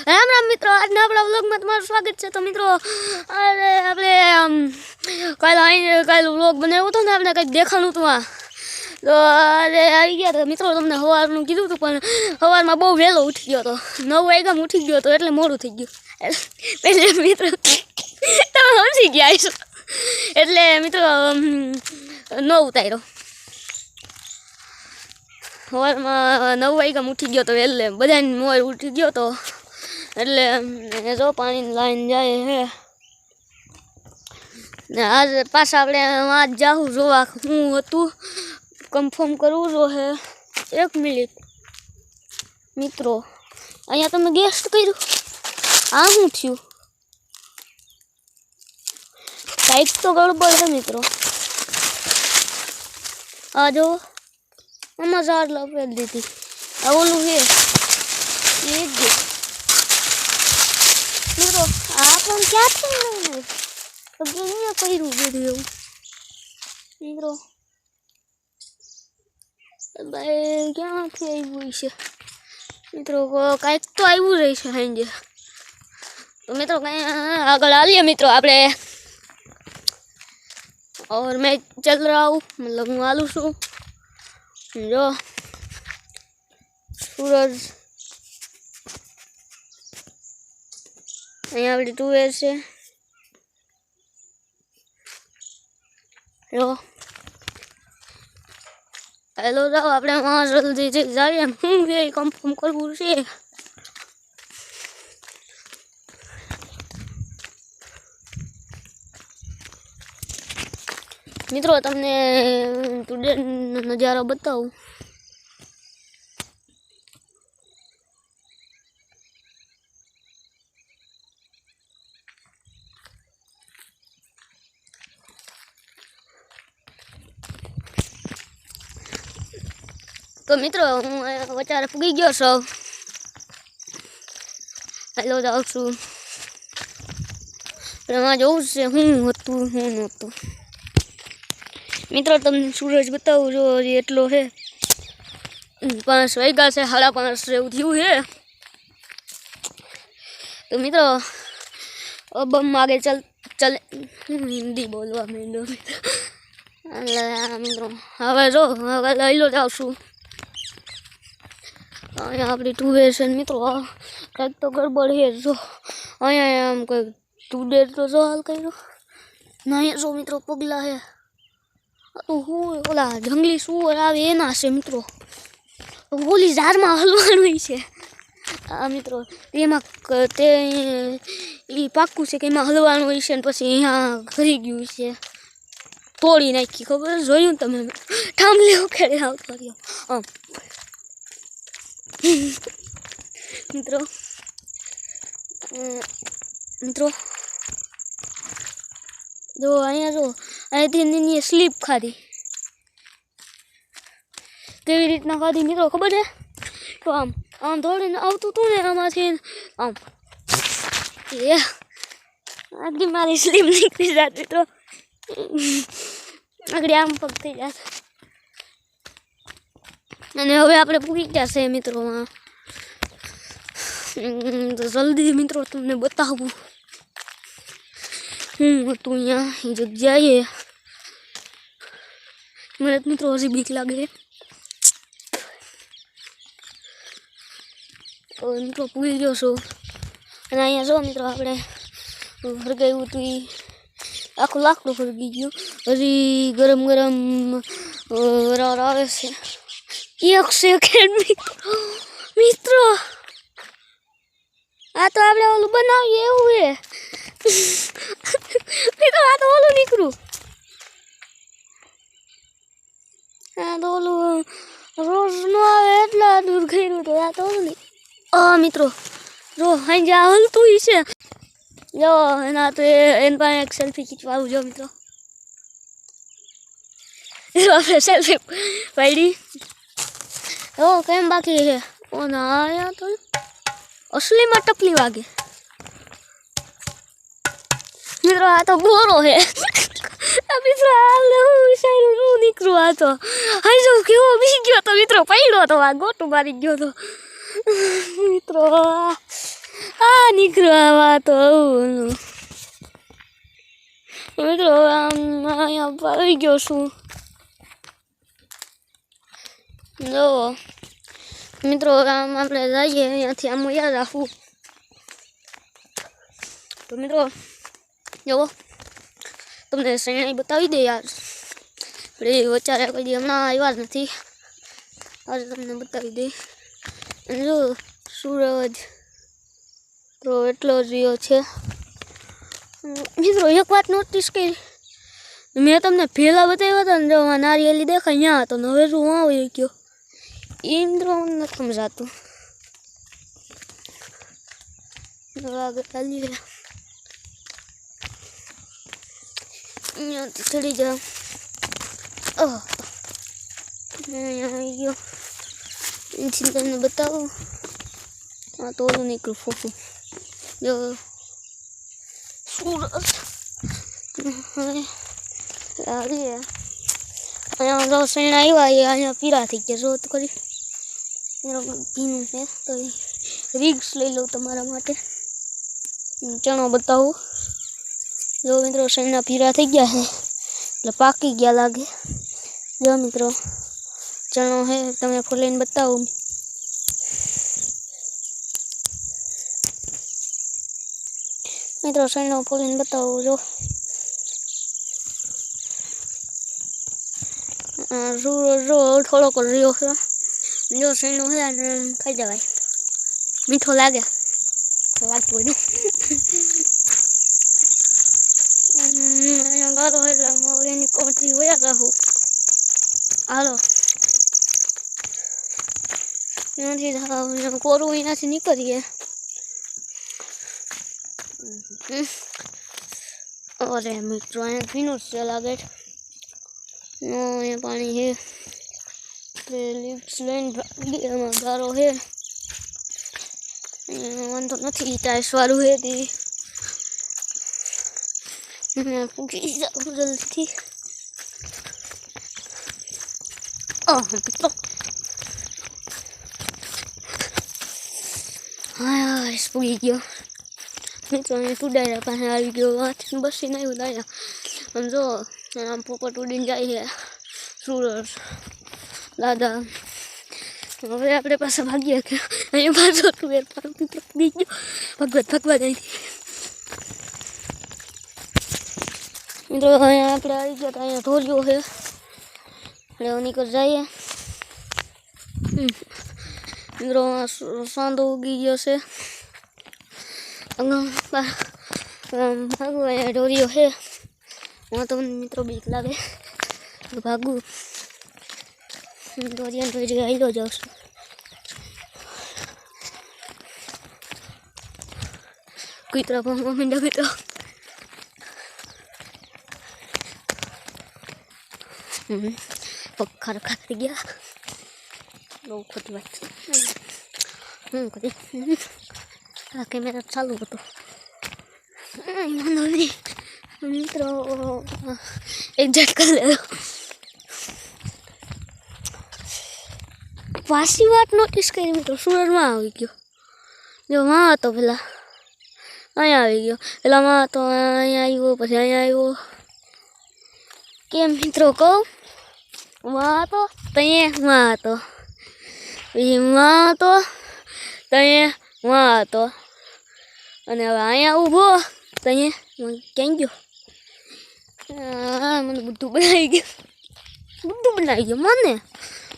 રામ રામ મિત્રો, આજના આપણા વ્લોગમાં તમારું સ્વાગત છે। તો મિત્રો અરે આપણે કાલે વ્લોગ બનાવ્યો હતો ને, આપણે કંઈક દેખાણું હતું આ તો અરે આવી ગયા હતા મિત્રો। તમને સવારનું કીધું હતું પણ સવારમાં બહુ વહેલો ઉઠી ગયો હતો, 9 વાગ્યામાં ઉઠી ગયો હતો એટલે મોડું થઈ ગયું। એટલે મિત્રો તમે સમજી ગયા છો, એટલે મિત્રો ન ઉતાર્યો। સવારમાં 9 વાગ્યામાં ઉઠી ગયો તો એટલે બધાને મોર ઉઠી ગયો તો એટલે જો પાણીની લાઈન જાય હે ને આજ પાછા આપણે આજ જાઉં જોવા હું હતું કન્ફર્મ કરવું જો હે। 1 મિનિટ મિત્રો, અહીંયા તમે ગેસ્ટ કર્યું, આ શું થયું? કાંઈક તો ગડબડ છે મિત્રો। આ જો આમાં ઝાડ લપેટ દીધી, આ ઓલું છે એક જ મિત્રો। આ પણ ક્યાંથી કર્યું બધું એવું મિત્રો? ભાઈ ક્યાંથી આવ્યું છે મિત્રો? કાંઈક તો આવ્યું રહી છે સાંજે તો મિત્રો કંઈ આગળ આવીએ મિત્રો આપણે। और मैं चल रहा हूँ, मतलब હું આલું છું। જો સૂરજ અહીંયા આપણી ટુવેર છે જો। હેલો જાઓ આપણે વहाँ જલ્દી જઈ જઈએ, હું એ કન્ફર્મ કરવું છે। મિત્રો તમને ટુડે નજારો બતાવું। તો મિત્રો હું વચારે પૂગી ગયો છું, હેલો જાઉં છું। એમાં જોવું છે હું હતું હું નહોતું મિત્રો। તમને સૂરજ બતાવું જો એટલો છે, 5 વાગ્યા છે, 5:30 એવું થયું છે। તો મિત્રો अब हम आगे चले हिंदी बोलवा માંડ્યો મિત્રો। હવે જો હવે લઈ લો જાઉં છું। અહીંયા આપણી ટુવેર છે મિત્રો, કંઈક તો ગડબડ છે જો। અહીંયા આમ કંઈક ટુડેર તો જો હાલ કર્યો ના, અહીંયા જો મિત્રો પગલા છે તો હું ઓલા જંગલી સુવર આવે એના છે મિત્રો। ઓલી ઝાડમાં હલવાનું છે આ મિત્રો, તેમાં તે એ પાક્કું છે કે એમાં હલવાનું હોય છે ને પછી અહીંયા ઘરી ગયું છે, તોડી નાખી, ખબર જોયું તમે? ઠામલી ઉખેડી આવતો રહ્યો આમ મિત્રો। મિત્રો જો અહીંયા જો અહીંથી સ્લીપ ખાધી, કેવી રીતના ખાધી મિત્રો ખબર છે? તો આમ આમ દોડીને આવતું હતું ને આમાંથી આમ એ આગળ મારી સ્લીપ નીકળી જાત મિત્રો, આગળ આમ પગ થઈ જાત। અને હવે આપણે પૂરી ગયા છે મિત્રો। તો જલ્દી મિત્રો તમને બતાવું હું હતું અહીંયા એ જગ્યાએ। મને મિત્રો હજી બીક લાગે તો મિત્રો પૂરી ગયો છું। અને અહીંયા જો મિત્રો આપણે હરગાવ્યું હતું એ આખું લાકડું હરગી ગયું, હજી ગરમ ગરમ વરાળ આવે છે। 1 સેકન્ડ મિત્રો, આ તો આપણે ઓલું બનાવીએ એવું છે મિત્રો। આ તો ઓલું નીકળ્યું, આ તો ઓલું રોજ નો આવે એટલા દૂર કર્યું તો આ તો ઓલું નહીં। મિત્રો જો સાંજે આ હલતું છે જો, એના તો એના પાસે એક સેલ્ફી ખીચવાવું જો મિત્રો। આપણે સેલ્ફી પાડી જો, કેમ બાકી છે? ઓ ના આયા તો અસલીમાં ટપલી વાગે મિત્રો। આ તો બોરો છે મિત્રો, હાલ હું નીકળું આ તો હાઈ જો કેવો બી ગયો તો મિત્રો, પડ્યો તો આ ગોટું મારી ગયો તો મિત્રો। મિત્રો આવા તો મિત્રો આમ અહીંયા આવી ગયો છું જો મિત્રો આમ આપણે જઈએ અહીંયાથી આમ યાદ રાખવું તો મિત્રો જુઓ તમને શ્રેણી બતાવી દે યાર આપણે વિચારે કોઈ દી હમણાં આવ્યા જ નથી આજે તમને બતાવી દે અને જો સૂરજ તો એટલો જ રહ્યો છે મિત્રો એક વાત નોટિસ કરી મેં તમને પહેલાં બતાવ્યા હતા ને જો નારિયેલી દેખાય ત્યાં હતો ને હવે શું આવી ગયો એ મિત્રો નથી સમજાતું આગળ ચાલી અહીંયાથી ચડી જાઓ અહીંયા આવી ગયો અહીંથી તમને બતાવું હા તો ઓલું નીકળું ફોફું જો સૂરજ હવે અહીંયા જો શેણા આવ્યા એ અહીંયા પીરા થઈ ગયા જો તો કરી ભીનું છે તો રિક્સ લઈ લઉં તમારા માટે ચણો બતાવું જો મિત્રો શેણા પીરા થઈ ગયા છે એટલે પાકી ગયા લાગે જો મિત્રો ચણો છે તમે ફોલીને બતાવું મિત્રો શેણો ફોલીને બતાવું જો થોડોક રહ્યો છે જો શેણો છે ને ખાઈ જવાય મીઠો લાગે લાગતું હોય અહીંયા ગારો એટલે એની કોટરી વયા રાખું હાલો એનાથી કોરું એનાથી નીકળીએ અરે મિત્રો અહીંયા ભીનું છે લાગે અહીંયા પાણી છે લિફ્ટ લઈને એમાં ગારો છે વાંધો નથી ટાઈસ વાળું છે તે પૂછી જાઉં જલ્દીથી મિત્રો હા પૂગી ગયો મિત્રો અહીંયા ટુડાયરા પાસે આવી ગયો હાથને બસીને આવ્યું અહીંયા આમ જો આમ પોપટ ઉડીને જાય છે સૂરજ દાદા હવે આપણે પાસે ભાગીએ કે અહીંયા પાછો તુવેર મિત્રો પૂગી ગયો ભગવા જાય મિત્રો અહીંયા આપણે આવી ગયા તો અહીંયા ઢોલિયો છે એટલે નીકળ જઈએ મિત્રો સાંધો ઉગી ગયો છે ભાગવું અહીંયા ઢોલિયો છે હું તમને મિત્રો બીક લાગે ભાગવું ઢોલિયાને થોડી જગ્યાએ આવી જાઉં છું કુતરા પણ મીંડા મિત્રો પગ ખાઈ ગયા બહુ ખોટી વાત છે હું કરી આ કેમેરા ચાલુ હતો મિત્રો એડજસ્ટ કરી લેજો પાછી વાત નોટિસ કરી મિત્રો સુરતમાં આવી ગયો જો માં હતો પેલા અહીંયા આવી ગયો પેલામાં હતો અહીંયા આવ્યો પછી અહીંયા આવ્યો કેમ મિત્રો કહું માં હતો ત્યાં હતો પછી માં હતો ત્યાં હતો અને હવે અહીંયા ઊભો ત્યાં ક્યાં ગયો મને બધું બનાવી ગયો મને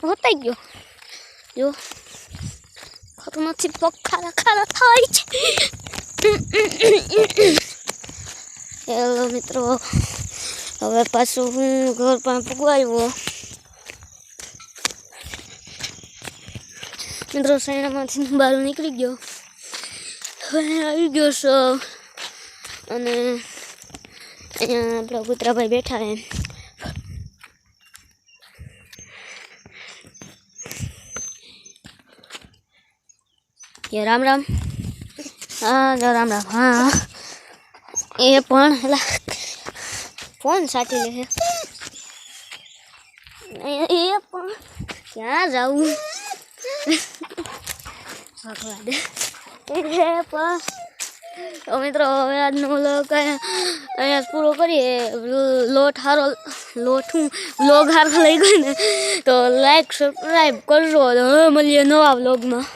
હોતાઈ ગયો જો ખબર નથી પગ ખારા થાય છે હેલો મિત્રો હવે પાછું હું ઘર પણ પગવાયો મિત્રો શેણામાંથી બહાર નીકળી ગયો હવે આવી ગયો છો અને અહીંયા આપણા કૂતરાભાઈ બેઠા એમ રામ રામ હા રામ રામ હા એ પણ હેલા ફોન સાચી લે છે એ પણ ક્યાં જાવું ભગવાન એ પણ તો મિત્રો હવે આજનો વ્લોગ અહીંયા જ પૂરો કરીએ. વ્લોગ સારો લઈ ગયો ને તો લાઈક સબસ્ક્રાઈબ કરજો. હવે મળીએ નવા વ્લોગમાં.